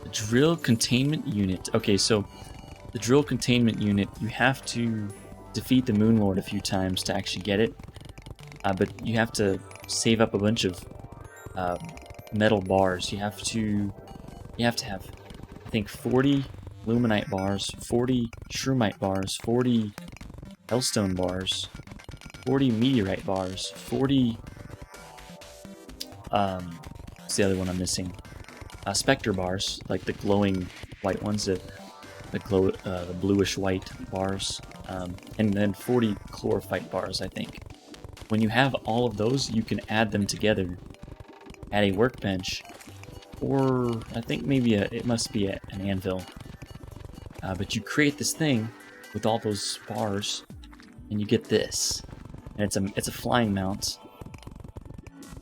The drill containment unit. Okay, so the drill containment unit, you have to defeat the Moon Lord a few times to actually get it. But you have to save up a bunch of metal bars. You have to have, I think, 40 Luminite bars, 40 Shroomite bars, 40 Hellstone bars, 40 Meteorite bars, 40, what's the other one I'm missing? Spectre bars, like the glowing white ones, the bluish white bars, and then 40 Chlorophyte bars, I think. When you have all of those, you can add them together at a workbench, or I think maybe it must be an anvil. But you create this thing, with all those bars, and you get this. And it's a flying mount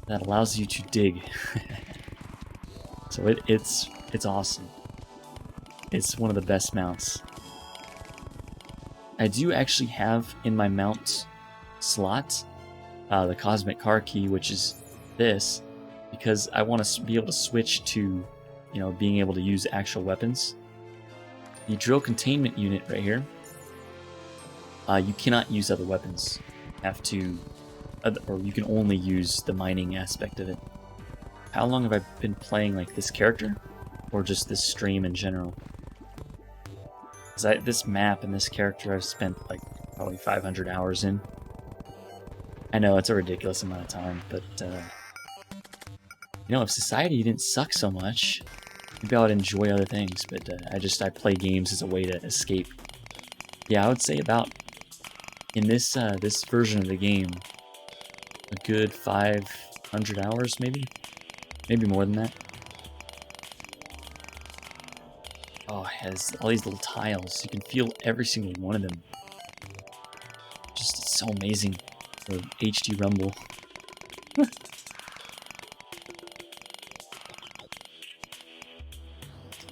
that allows you to dig. So it's awesome. It's one of the best mounts. I do actually have in my mount slot the cosmic car key, which is this, because I want to be able to switch to, you know, being able to use actual weapons. The drill containment unit right here, you cannot use other weapons. You have to, or you can only use the mining aspect of it. How long have I been playing like this character, or just this stream in general? Because this map and this character I've spent like probably 500 hours in. I know it's a ridiculous amount of time, but you know, if society didn't suck so much, maybe I would enjoy other things. But I play games as a way to escape. Yeah, I would say about in this this version of the game, a good 500 hours, maybe more than that. Oh, it has all these little tiles. You can feel every single one of them. Just it's so amazing. The HD rumble.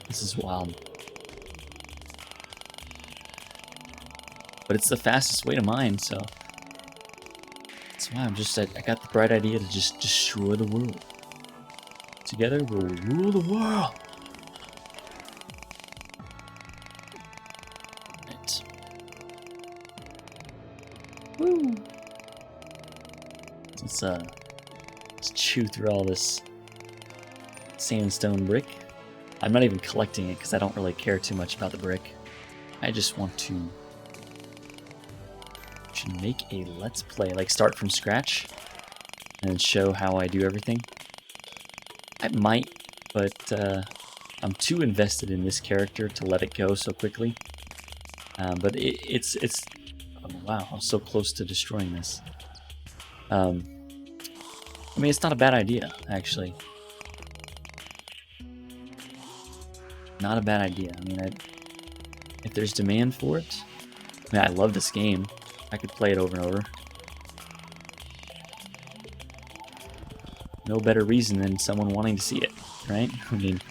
This is wild. But it's the fastest way to mine, so that's why I got the bright idea to just destroy the world. Together we'll rule the world. Right. Woo! Let's chew through all this sandstone brick. I'm not even collecting it because I don't really care too much about the brick. I just want to make a let's play, like start from scratch and show how I do everything. I might, but I'm too invested in this character to let it go so quickly. But it's oh wow, I was so close to destroying this. I mean, it's not a bad idea, actually. Not a bad idea. I mean, if there's demand for it, I mean, I love this game. I could play it over and over. No better reason than someone wanting to see it, right? I mean,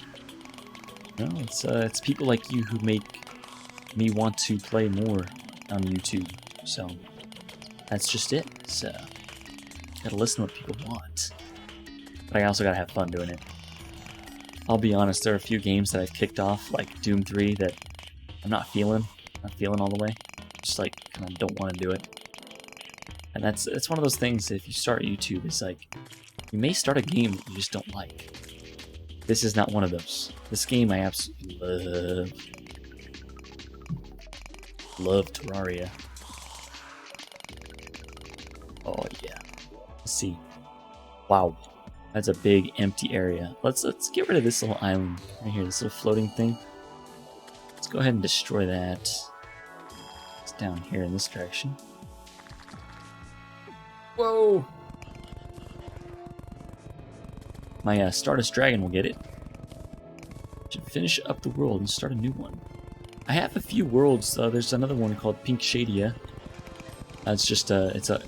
no, it's people like you who make me want to play more on YouTube. So that's just it. So gotta listen to what people want, but I also gotta have fun doing it. I'll be honest, there are a few games that I've kicked off, like Doom 3, that I'm not feeling all the way. Just like kind of don't want to do it. And it's one of those things. If you start YouTube, it's like you may start a game that you just don't like. This is not one of those. This game I absolutely love. Love Terraria. Oh yeah. Let's see. Wow. That's a big empty area. Let's get rid of this little island right here, this little floating thing. Let's go ahead and destroy that. It's down here in this direction. Whoa! My Stardust Dragon will get it. Should finish up the world and start a new one. I have a few worlds though. There's another one called Pink Shadia. It's just it's a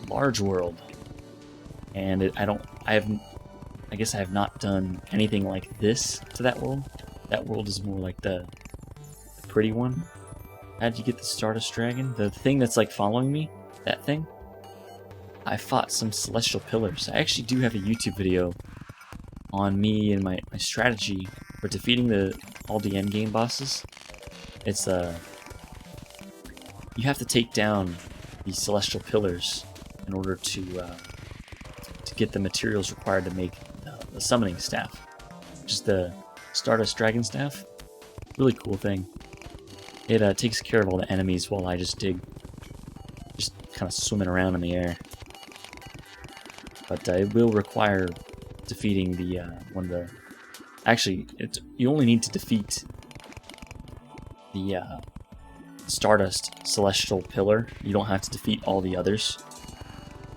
large world. And I guess I have not done anything like this to that world. That world is more like the pretty one. How did you get the Stardust Dragon? The thing that's like following me? That thing? I fought some celestial pillars. I actually do have a YouTube video on me and my strategy for defeating all the endgame bosses. It's you have to take down these celestial pillars in order to get the materials required to make the summoning staff, which is the Stardust Dragon Staff. Really cool thing. It takes care of all the enemies while I just dig, just kind of swimming around in the air. But it will require defeating the one of the. Actually, you only need to defeat the Stardust Celestial Pillar. You don't have to defeat all the others.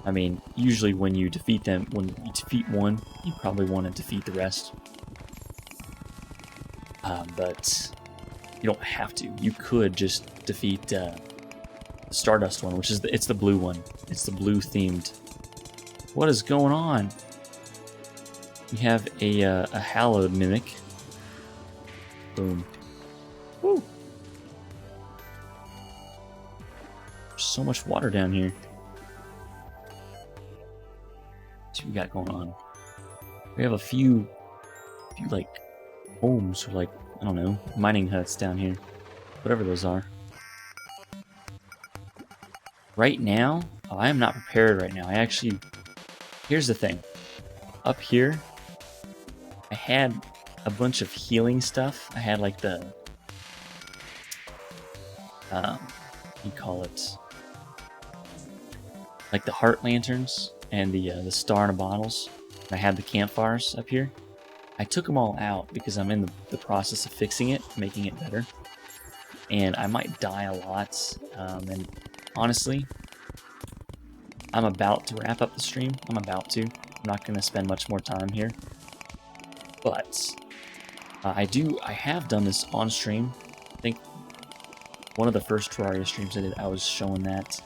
I mean, usually when you defeat them, when you defeat one, you probably want to defeat the rest. But You don't have to. You could just defeat the Stardust one, which is it's the blue one. It's the blue themed. What is going on? We have a hallowed mimic. Boom. Woo. There's so much water down here. What's we got going on? We have a few like homes or like, I don't know, mining huts down here. Whatever those are. Right now, I am not prepared right now. Here's the thing. Up here, I had a bunch of healing stuff. I had like the, what do you call it? Like the heart lanterns and the star in the bottles. I had the campfires up here. I took them all out because I'm in the process of fixing it, making it better. And I might die a lot. And honestly, I'm about to wrap up the stream. I'm not going to spend much more time here. But I have done this on stream. I think one of the first Terraria streams I did, I was showing that.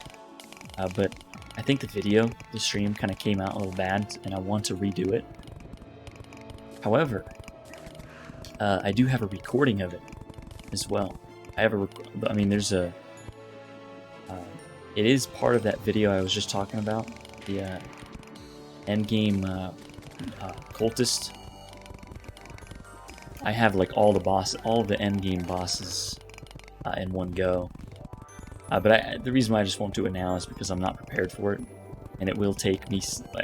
But I think the stream kind of came out a little bad, and I want to redo it. However, I do have a recording of it as well. There's a... it is part of that video I was just talking about. The endgame cultist. I have like all the endgame bosses in one go. But the reason why I just won't do it now is because I'm not prepared for it. And it will take me...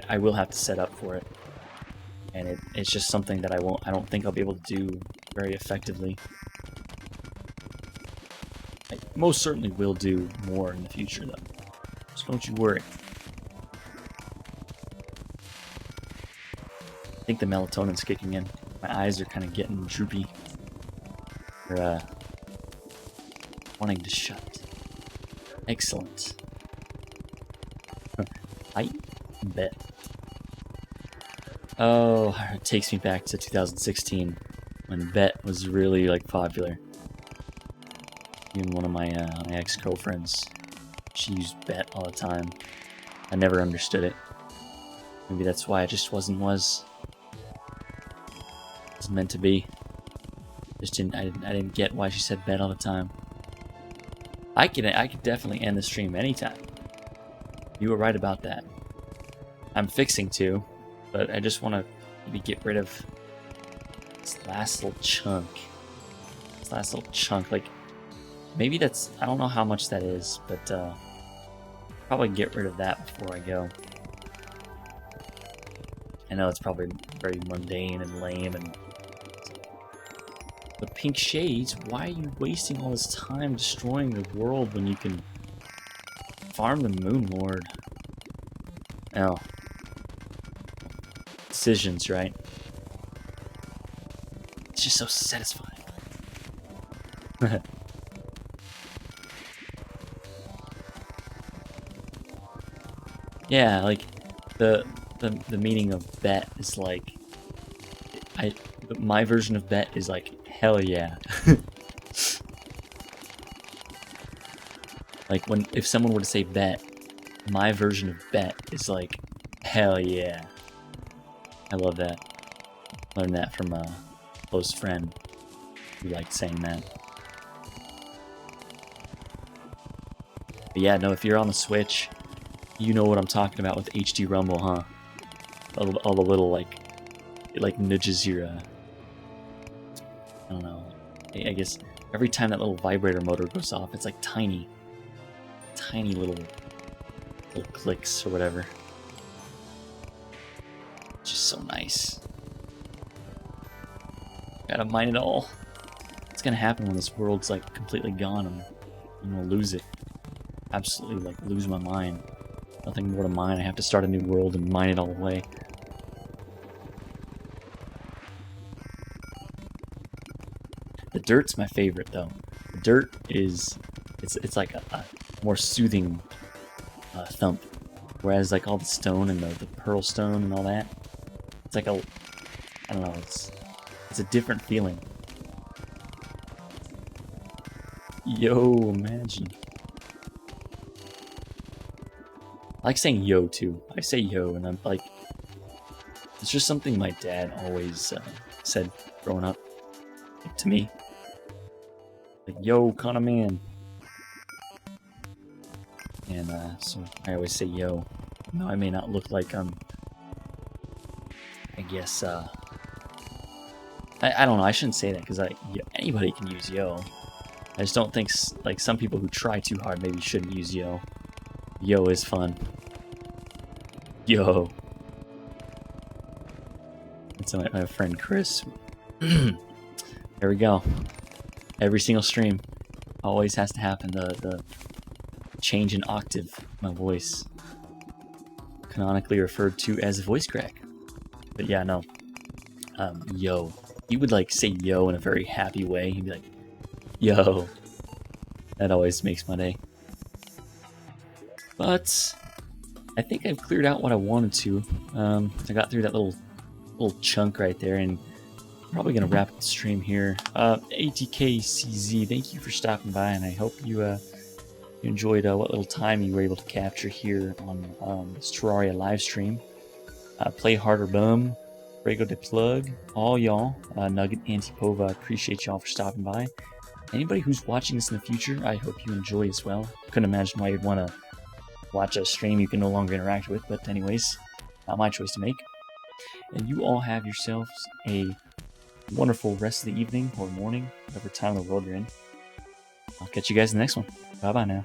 I will have to set up for it. And it's just something that I don't think I'll be able to do very effectively. I most certainly will do more in the future, though. So don't you worry. I think the melatonin's kicking in. My eyes are kind of getting droopy. They're, wanting to shut. Excellent. I bet. Oh, it takes me back to 2016 when Bet was really like popular. Even one of my ex-girlfriends, she used Bet all the time. I never understood it. Maybe that's why it just wasn't meant to be. I didn't get why she said Bet all the time. I could definitely end the stream anytime. You were right about that. I'm fixing to. But I just want to maybe get rid of this last little chunk. Like, maybe that's... I don't know how much that is, but probably get rid of that before I go. I know it's probably very mundane and lame and... But Pink Shades, why are you wasting all this time destroying the world when you can farm the Moon Lord? Oh. Decisions, right? It's just so satisfying. Yeah, like the meaning of bet is like my version of bet is like hell yeah. Like if someone were to say bet, my version of bet is like hell yeah. I love that. Learned that from a close friend who liked saying that. But yeah, no, if you're on the Switch, you know what I'm talking about with HD Rumble, huh? All the little, like, it like nudges your, I don't know. I guess every time that little vibrator motor goes off, it's like tiny little clicks or whatever. It's just so nice. Gotta mine it all. What's gonna happen when this world's like completely gone? I'm gonna lose it. Absolutely, like, lose my mind. Nothing more to mine. I have to start a new world and mine it all away. The dirt's my favorite, though. The dirt is... It's like a more soothing thump. Whereas, like, all the stone and the pearl stone and all that, it's like a... I don't know, it's a different feeling. Yo, imagine. I like saying yo too. I say yo, and I'm like, it's just something my dad always said growing up, like, to me. Like, yo, kinda man. And so I always say yo. No, I may not look like I guess, I don't know, I shouldn't say that, because anybody can use yo. I just don't think, like, some people who try too hard maybe shouldn't use yo. Yo is fun. Yo. That's my friend Chris. There we go. Every single stream always has to happen. The change in octave of my voice. Canonically referred to as voice crack. But yeah, no. Yo. He would like say yo in a very happy way. He'd be like, yo. That always makes my day. But I think I've cleared out what I wanted to. I got through that little chunk right there, and I'm probably gonna wrap up the stream here. ATKCZ, thank you for stopping by, and I hope you enjoyed what little time you were able to capture here on this Terraria live stream. Play Harder Bum, Brago de Plug, all y'all, Nugget, Antipova, appreciate y'all for stopping by. Anybody who's watching this in the future, I hope you enjoy as well. Couldn't imagine why you'd want to watch a stream you can no longer interact with, but anyways, not my choice to make. And you all have yourselves a wonderful rest of the evening or morning, whatever time of the world you're in. I'll catch you guys in the next one. Bye-bye now.